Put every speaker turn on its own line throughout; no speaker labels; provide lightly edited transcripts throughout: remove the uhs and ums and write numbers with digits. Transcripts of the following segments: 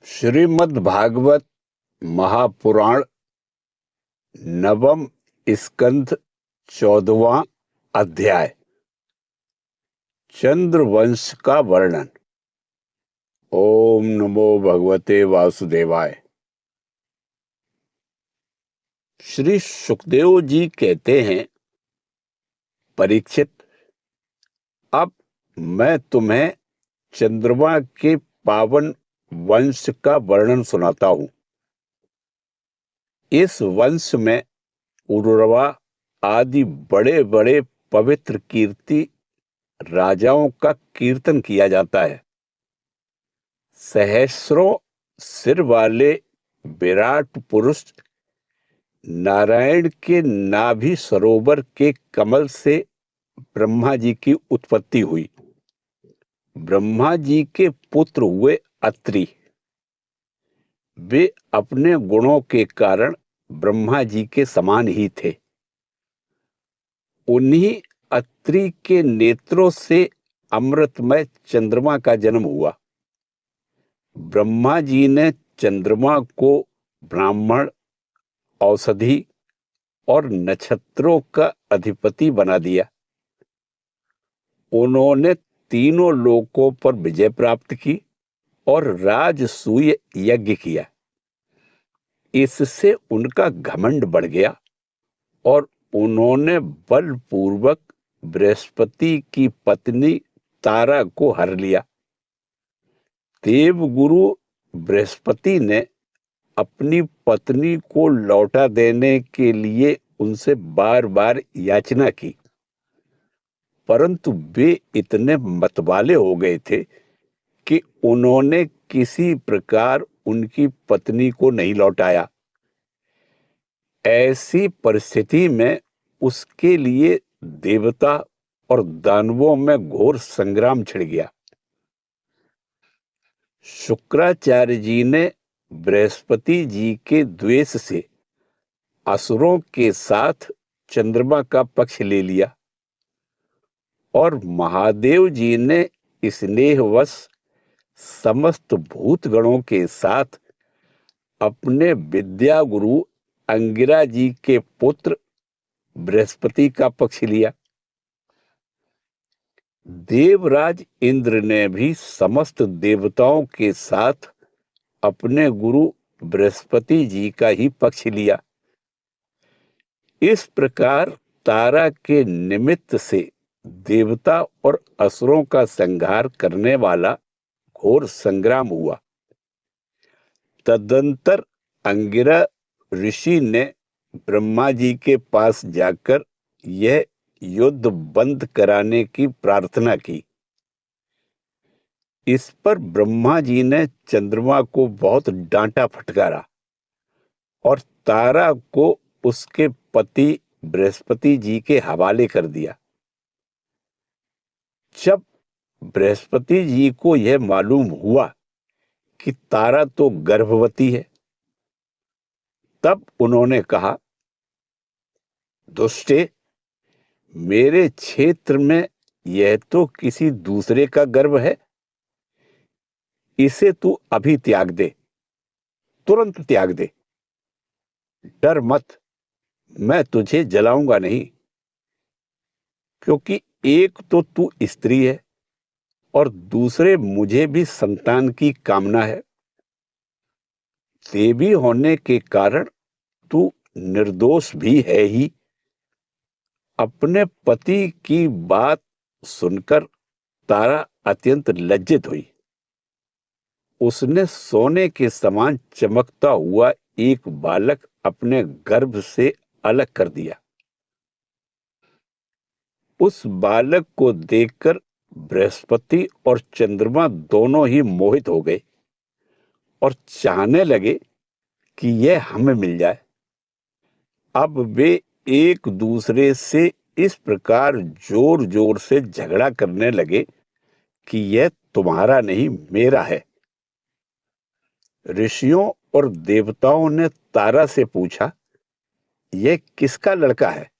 श्रीमद् भागवत महापुराण नवम स्कंध 14वां अध्याय चंद्रवंश का वर्णन। ओम नमो भगवते वासुदेवाय। श्री सुखदेव जी कहते हैं, परीक्षित, अब मैं तुम्हें चंद्रमा के पावन वंश का वर्णन सुनाता हूं। इस वंश में उर्वरा आदि बड़े बड़े पवित्र कीर्ति राजाओं का कीर्तन किया जाता है। सहस्रों सिर वाले विराट पुरुष नारायण के नाभि सरोवर के कमल से ब्रह्मा जी की उत्पत्ति हुई। ब्रह्मा जी के पुत्र हुए अत्रि। वे अपने गुणों के कारण ब्रह्मा जी के समान ही थे। उन्हीं अत्रि के नेत्रों से अमृतमय चंद्रमा का जन्म हुआ। ब्रह्मा जी ने चंद्रमा को ब्राह्मण, औषधि और नक्षत्रों का अधिपति बना दिया। उन्होंने तीनों लोकों पर विजय प्राप्त की और राजसूय यज्ञ किया। इससे उनका घमंड बढ़ गया और उन्होंने बलपूर्वक बृहस्पति की पत्नी तारा को हर लिया। देवगुरु बृहस्पति ने अपनी पत्नी को लौटा देने के लिए उनसे बार बार याचना की, परंतु वे इतने मतवाले हो गए थे कि उन्होंने किसी प्रकार उनकी पत्नी को नहीं लौटाया। ऐसी परिस्थिति में उसके लिए देवता और दानवों में घोर संग्राम छिड़ गया। शुक्राचार्य जी ने बृहस्पति जी के द्वेष से असुरों के साथ चंद्रमा का पक्ष ले लिया और महादेव जी ने स्नेहवश समस्त भूतगणों के साथ अपने विद्या गुरु अंगिरा जी के पुत्र बृहस्पति का पक्ष लिया। देवराज इंद्र ने भी समस्त देवताओं के साथ अपने गुरु बृहस्पति जी का ही पक्ष लिया। इस प्रकार तारा के निमित्त से देवता और असुरों का संहार करने वाला घोर संग्राम हुआ। तदंतर अंगिरा ऋषि ने ब्रह्मा जी के पास जाकर यह युद्ध बंद कराने की प्रार्थना की। इस पर ब्रह्मा जी ने चंद्रमा को बहुत डांटा फटकारा और तारा को उसके पति बृहस्पति जी के हवाले कर दिया। जब बृहस्पति जी को यह मालूम हुआ कि तारा तो गर्भवती है, तब उन्होंने कहा, दुष्टे, मेरे क्षेत्र में यह तो किसी दूसरे का गर्भ है। इसे तू अभी त्याग दे, तुरंत त्याग दे। डर मत, मैं तुझे जलाऊंगा नहीं, क्योंकि एक तो तू स्त्री है और दूसरे मुझे भी संतान की कामना है। देवी होने के कारण तू निर्दोष भी है ही। अपने पति की बात सुनकर तारा अत्यंत लज्जित हुई। उसने सोने के समान चमकता हुआ एक बालक अपने गर्भ से अलग कर दिया। उस बालक को देखकर बृहस्पति और चंद्रमा दोनों ही मोहित हो गए और चाहने लगे कि यह हमें मिल जाए। अब वे एक दूसरे से इस प्रकार जोर जोर से झगड़ा करने लगे कि यह तुम्हारा नहीं, मेरा है। ऋषियों और देवताओं ने तारा से पूछा, यह किसका लड़का है?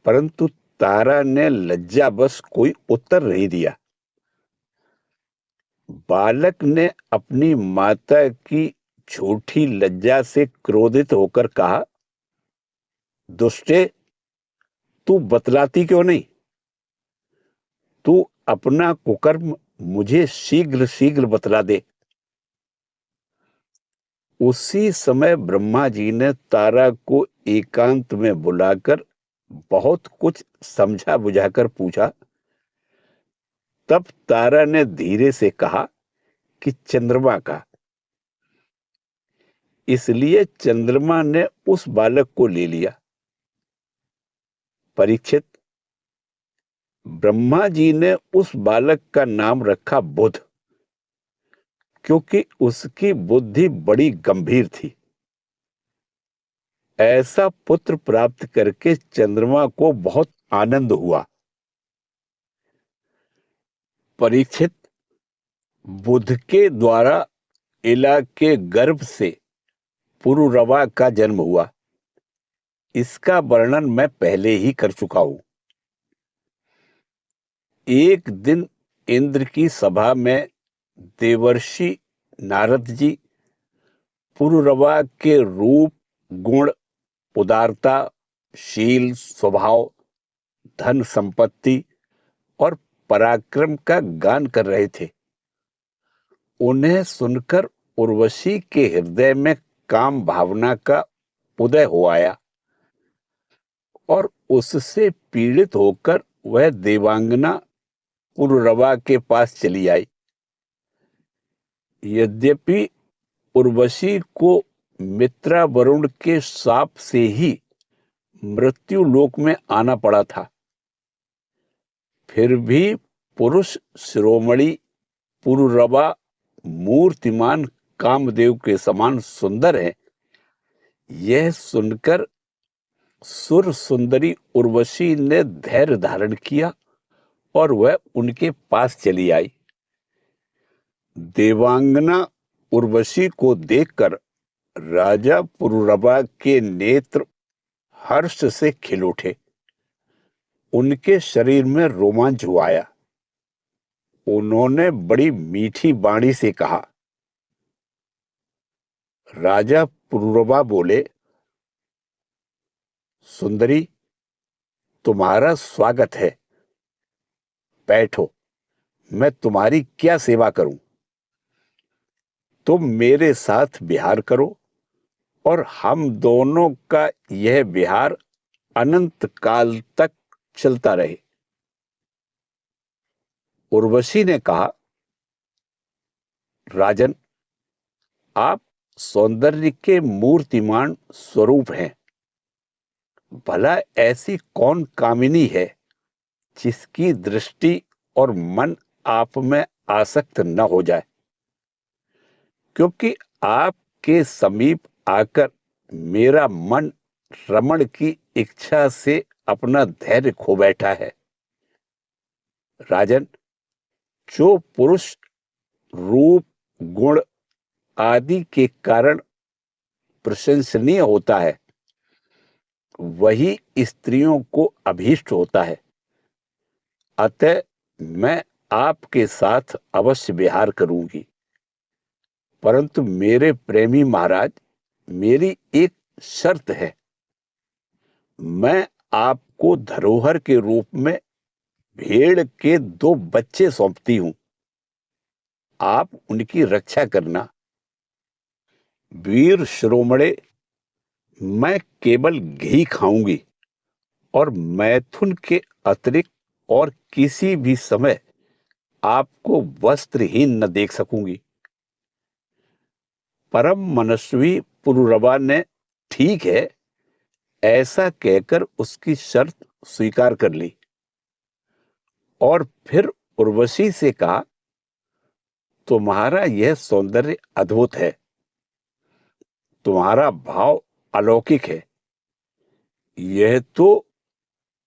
परंतु तारा ने लज्जावश कोई उत्तर नहीं दिया। बालक ने अपनी माता की झूठी लज्जा से क्रोधित होकर कहा, दुष्टे, तू बतलाती क्यों नहीं? तू अपना कुकर्म मुझे शीघ्र शीघ्र बतला दे। उसी समय ब्रह्मा जी ने तारा को एकांत में बुलाकर बहुत कुछ समझा बुझाकर पूछा। तब तारा ने धीरे से कहा कि चंद्रमा का। इसलिए चंद्रमा ने उस बालक को ले लिया। परीक्षित, ब्रह्मा जी ने उस बालक का नाम रखा बुध, क्योंकि उसकी बुद्धि बड़ी गंभीर थी। ऐसा पुत्र प्राप्त करके चंद्रमा को बहुत आनंद हुआ। परीक्षित, बुध के द्वारा इला के गर्भ से पुरुरवा का जन्म हुआ। इसका वर्णन मैं पहले ही कर चुका हूं। एक दिन इंद्र की सभा में देवर्षि नारद जी पुरुरवा के रूप, गुण, उदारता, शील, स्वभाव, धन संपत्ति और पराक्रम का गान कर रहे थे। उन्हें सुनकर उर्वशी के हृदय में काम भावना का उदय हो आया और उससे पीड़ित होकर वह देवांगना पुरुरवा के पास चली आई। यद्यपि उर्वशी को मित्रा वरुण के शाप से ही मृत्यु लोक में आना पड़ा था, फिर भी पुरुष शिरोमणि पुरुरवा मूर्तिमान कामदेव के समान सुंदर है, यह सुनकर सुर सुंदरी उर्वशी ने धैर्य धारण किया और वह उनके पास चली आई। देवांगना उर्वशी को देखकर राजा पुरुरवा के नेत्र हर्ष से खिल उठे। उनके शरीर में रोमांच हुआया। उन्होंने बड़ी मीठी वाणी से कहा। राजा पुरुरवा बोले, सुंदरी, तुम्हारा स्वागत है। बैठो, मैं तुम्हारी क्या सेवा करूं? तुम मेरे साथ विहार करो और हम दोनों का यह विहार अनंत काल तक चलता रहे। उर्वशी ने कहा, राजन, आप सौंदर्य के मूर्तिमान स्वरूप हैं। भला ऐसी कौन कामिनी है जिसकी दृष्टि और मन आप में आसक्त न हो जाए? क्योंकि आपके समीप आकर मेरा मन रमण की इच्छा से अपना धैर्य खो बैठा है। राजन, जो पुरुष रूप, गुण आदि के कारण प्रशंसनीय होता है, वही स्त्रियों को अभीष्ट होता है। अतः मैं आपके साथ अवश्य विहार करूंगी, परंतु मेरे प्रेमी महाराज, मेरी एक शर्त है। मैं आपको धरोहर के रूप में भेड़ के 2 बच्चे सौंपती हूं। आप उनकी रक्षा करना। वीर शिरोमणे, मैं केवल घी खाऊंगी और मैथुन के अतिरिक्त और किसी भी समय आपको वस्त्रहीन न देख सकूंगी। परम मनस्वी पुरुरवा ने ठीक है ऐसा कहकर उसकी शर्त स्वीकार कर ली और फिर उर्वशी से कहा, तुम्हारा यह सौंदर्य अद्भुत है, तुम्हारा भाव अलौकिक है। यह तो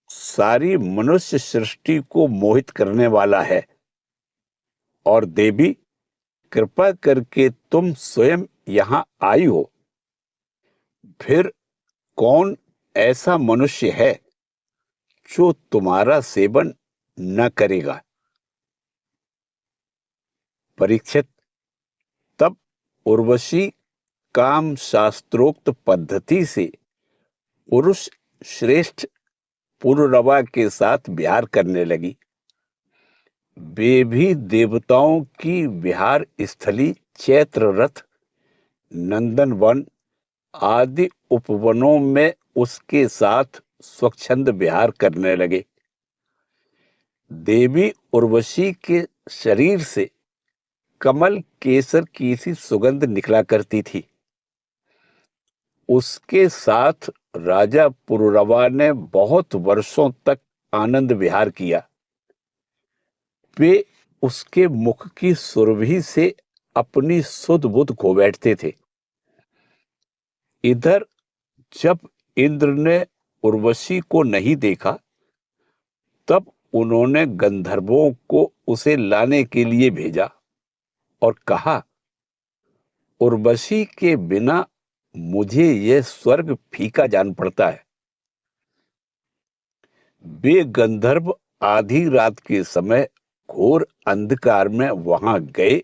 सारी मनुष्य सृष्टि को मोहित करने वाला है। और देवी, कृपा करके तुम स्वयं यहां आई हो। फिर कौन ऐसा मनुष्य है जो तुम्हारा सेवन न करेगा? परीक्षित, तब उर्वशी काम शास्त्रोक्त पद्धति से पुरुष श्रेष्ठ पुररवा के साथ विहार करने लगी। वे भी देवताओं की विहार स्थली चैत्र रथ, नंदन वन आदि उपवनों में उसके साथ स्वच्छंद विहार करने लगे। देवी उर्वशी के शरीर से कमल केसर की सी सुगंध निकला करती थी। उसके साथ राजा पुररवा ने बहुत वर्षों तक आनंद विहार किया। वे उसके मुख की सुरभि से अपनी सुध बुध खो बैठते थे। इधर जब इंद्र ने उर्वशी को नहीं देखा, तब उन्होंने गंधर्वों को उसे लाने के लिए भेजा और कहा, उर्वशी के बिना मुझे यह स्वर्ग फीका जान पड़ता है। वे गंधर्व आधी रात के समय घोर अंधकार में वहां गए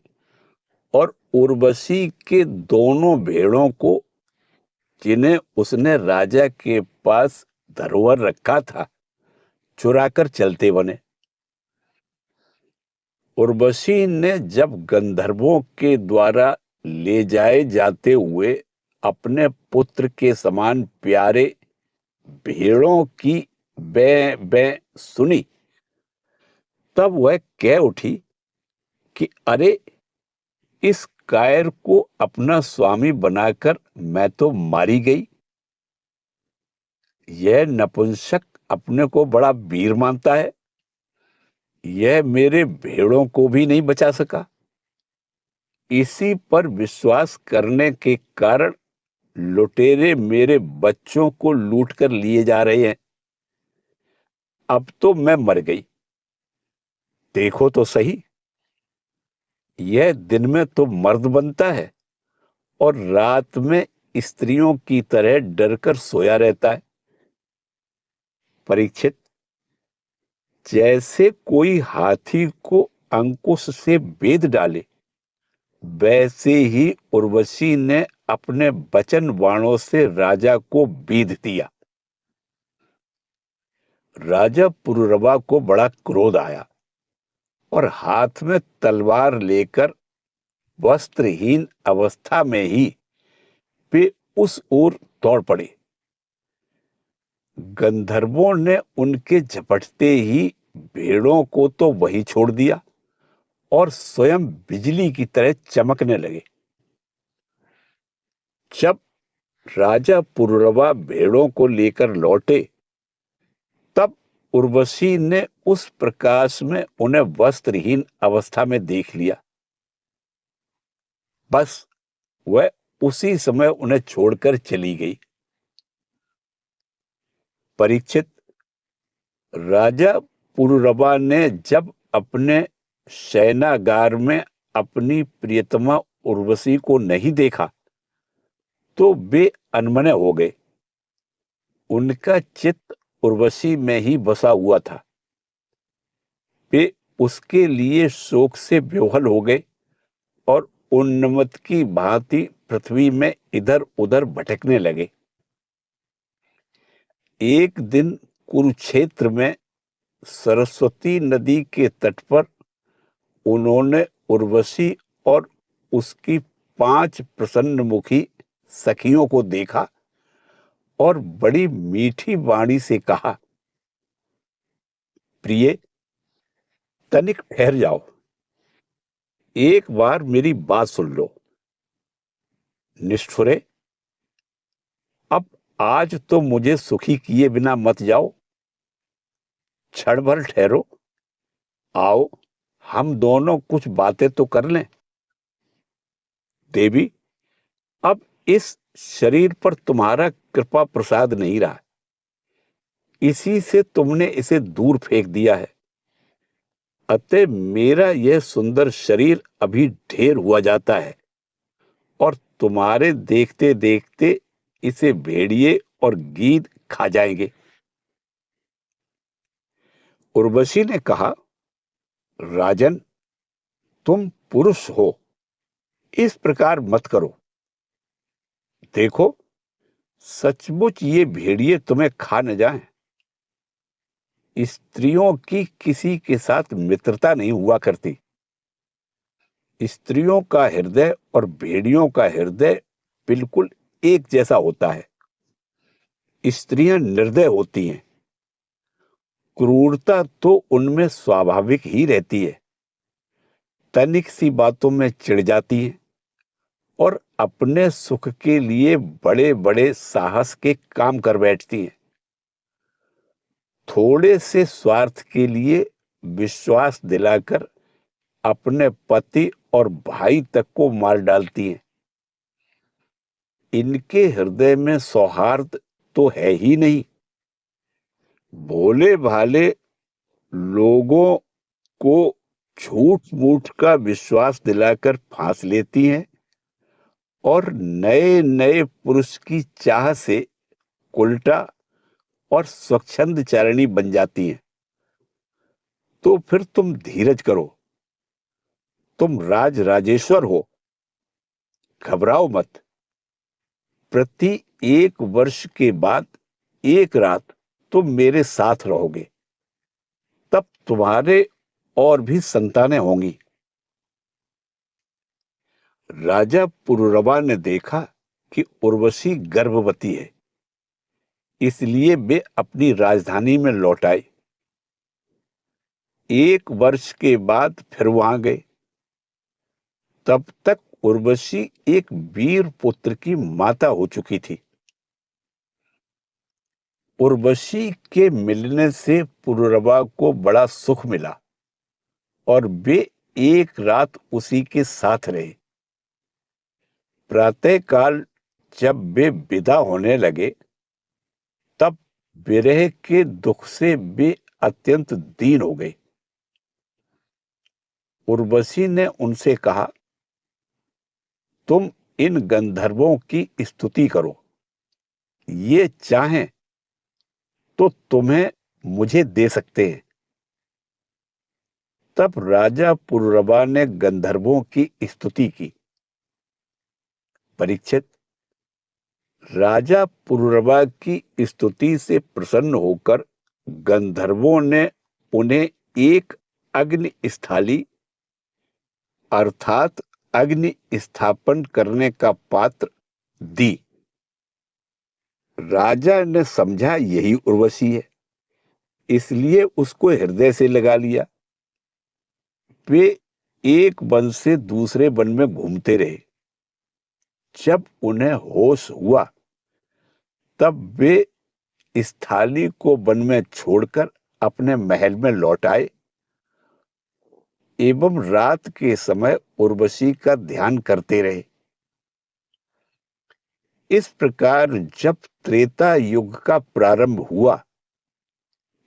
और उर्वशी के दोनों भेड़ों को, जिन्हें उसने राजा के पास धरोहर रखा था, चुराकर चलते बने। उर्वशी ने जब गंधर्वों के द्वारा ले जाए जाते हुए अपने पुत्र के समान प्यारे भेड़ों की बै बै सुनी, तब वह कह उठी कि अरे, इस कायर को अपना स्वामी बनाकर मैं तो मारी गई। यह नपुंसक अपने को बड़ा वीर मानता है। यह मेरे भेड़ों को भी नहीं बचा सका। इसी पर विश्वास करने के कारण लुटेरे मेरे बच्चों को लूट कर लिए जा रहे हैं। अब तो मैं मर गई। देखो तो सही, यह दिन में तो मर्द बनता है और रात में स्त्रियों की तरह डरकर सोया रहता है। परीक्षित, जैसे कोई हाथी को अंकुश से बेध डाले, वैसे ही उर्वशी ने अपने वचन बाणों से राजा को बीध दिया। राजा पुररवा को बड़ा क्रोध आया और हाथ में तलवार लेकर वस्त्रहीन अवस्था में ही वे उस ओर दौड़ पड़े। गंधर्वों ने उनके झपटते ही भेड़ों को तो वही छोड़ दिया और स्वयं बिजली की तरह चमकने लगे। जब राजा पुररवा भेड़ों को लेकर लौटे, तब उर्वशी ने उस प्रकाश में उन्हें वस्त्रहीन अवस्था में देख लिया। बस वह उसी समय उन्हें छोड़कर चली गई। परीक्षित, राजा पुररवा ने जब अपने शयनागार में अपनी प्रियतमा उर्वशी को नहीं देखा, तो वे अनमने हो गए। उनका चित्त उर्वशी में ही बसा हुआ था। वे उसके लिए शोक से विह्वल हो गए और उन्मत्त की भांति पृथ्वी में इधर उधर भटकने लगे। एक दिन कुरुक्षेत्र में सरस्वती नदी के तट पर उन्होंने उर्वशी और उसकी 5 प्रसन्नमुखी सखियों को देखा और बड़ी मीठी वाणी से कहा, प्रिय, तनिक ठहर जाओ, एक बार मेरी बात सुन लो। निष्ठुरे, अब आज तो मुझे सुखी किए बिना मत जाओ। क्षण भर ठहरो। आओ, हम दोनों कुछ बातें तो कर लें। देवी, अब इस शरीर पर तुम्हारा कृपा प्रसाद नहीं रहा। इसी से तुमने इसे दूर फेंक दिया है। अतः मेरा यह सुंदर शरीर अभी ढेर हुआ जाता है और तुम्हारे देखते देखते इसे भेड़िए और गीद खा जाएंगे। उर्वशी ने कहा, राजन, तुम पुरुष हो, इस प्रकार मत करो। देखो, सचमुच ये भेड़िए तुम्हें खा न जाएं। स्त्रियों की किसी के साथ मित्रता नहीं हुआ करती। स्त्रियों का हृदय और भेड़ियों का हृदय बिल्कुल एक जैसा होता है। स्त्रियां निर्दय होती हैं। क्रूरता तो उनमें स्वाभाविक ही रहती है। तनिक सी बातों में चिढ़ जाती हैं और अपने सुख के लिए बड़े बड़े साहस के काम कर बैठती हैं। थोड़े से स्वार्थ के लिए विश्वास दिलाकर अपने पति और भाई तक को मार डालती हैं। इनके हृदय में सौहार्द तो है ही नहीं। भोले भाले लोगों को झूठ मूठ का विश्वास दिलाकर फांस लेती हैं और नए नए पुरुष की चाह से उल्टा और स्वच्छंद चारिणी बन जाती हैं। तो फिर तुम धीरज करो। तुम राज राजेश्वर हो, घबराओ मत। प्रति 1 वर्ष के बाद एक रात तुम मेरे साथ रहोगे। तब तुम्हारे और भी संतानें होंगी। राजा पुरुरवा ने देखा कि उर्वशी गर्भवती है, इसलिए वे अपनी राजधानी में लौट आए। 1 वर्ष के बाद फिर वहां गए। तब तक उर्वशी एक वीर पुत्र की माता हो चुकी थी। उर्वशी के मिलने से पुरुरवा को बड़ा सुख मिला और वे एक रात उसी के साथ रहे। प्रातःकाल जब वे विदा होने लगे, तब विरह के दुख से वे अत्यंत दीन हो गए। उर्वशी ने उनसे कहा, तुम इन गंधर्वों की स्तुति करो। ये चाहें तो तुम्हें मुझे दे सकते हैं। तब राजा पुरुरवा ने गंधर्वों की स्तुति की। परीक्षित, राजा पुरुरवा की स्तुति से प्रसन्न होकर गंधर्वों ने उन्हें एक अग्नि स्थाली अर्थात अग्नि स्थापन करने का पात्र दी। राजा ने समझा यही उर्वशी है, इसलिए उसको हृदय से लगा लिया। वे एक वन से दूसरे वन में घूमते रहे। जब उन्हें होश हुआ, तब वे इस थाली को वन में छोड़कर अपने महल में लौट आए एवं रात के समय उर्वशी का ध्यान करते रहे। इस प्रकार जब त्रेता युग का प्रारंभ हुआ,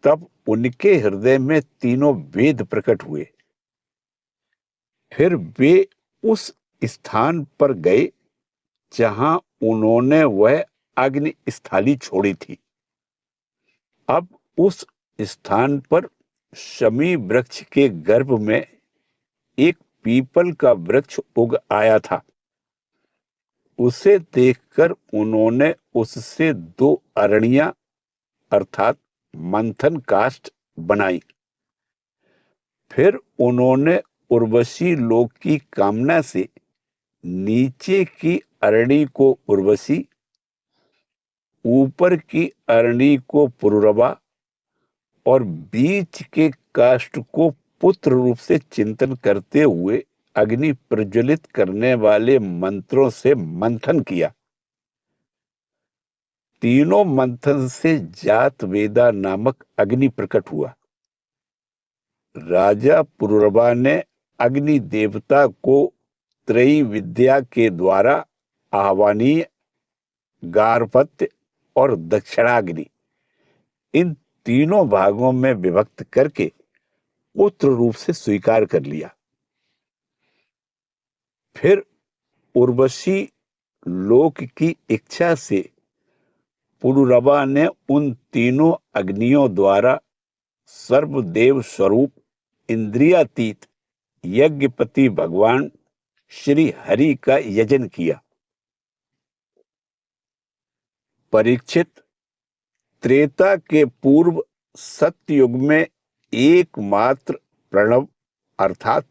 तब उनके हृदय में तीनों वेद प्रकट हुए। फिर वे उस स्थान पर गए जहां उन्होंने वह अग्नि स्थाली छोड़ी थी। अब उस स्थान पर शमी वृक्ष के गर्भ में एक पीपल का वृक्ष उग आया था। उसे देखकर उन्होंने उससे 2 अरणियां अर्थात मंथन काष्ठ बनाई। फिर उन्होंने उर्वशी लोक की कामना से नीचे की अरणी को उर्वशी, ऊपर की अरणी को पुरुरवा और बीच के काष्ठ को पुत्र रूप से चिंतन करते हुए अग्नि प्रज्वलित करने वाले मंत्रों से मंथन किया। तीनों मंथन से जात वेदा नामक अग्नि प्रकट हुआ। राजा पुरुरवा ने अग्नि देवता को त्रयी विद्या के द्वारा आह्वानीय, गार्हपत्य और दक्षिणाग्नि इन तीनों भागों में विभक्त करके पुत्र रूप से स्वीकार कर लिया। फिर उर्वशी लोक की इच्छा से पुरुरवा ने उन तीनों अग्नियों द्वारा सर्वदेव स्वरूप इंद्रियातीत यज्ञपति भगवान श्री हरि का यजन किया। परीक्षित, त्रेता के पूर्व सत्ययुग में एकमात्र प्रणव अर्थात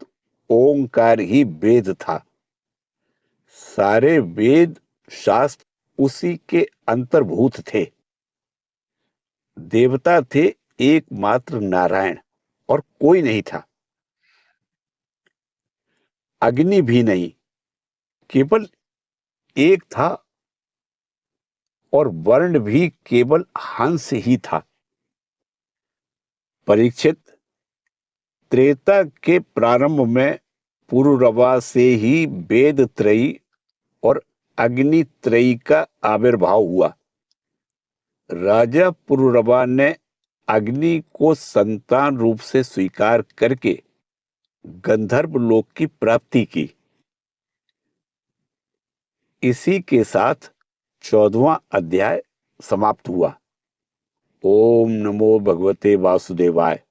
ओंकार ही वेद था। सारे वेद शास्त्र उसी के अंतर्भूत थे। देवता थे एकमात्र नारायण और कोई नहीं था। अग्नि भी नहीं, केवल एक था, और वर्ण भी केवल हंस ही था। परीक्षित, त्रेता के प्रारंभ में पुरुरवा से ही वेद त्रयी और अग्नि त्रयी का आविर्भाव हुआ। राजा पुरुरवा ने अग्नि को संतान रूप से स्वीकार करके गंधर्व लोक की प्राप्ति की। इसी के साथ 14वां अध्याय समाप्त हुआ। ओम नमो भगवते वासुदेवाय।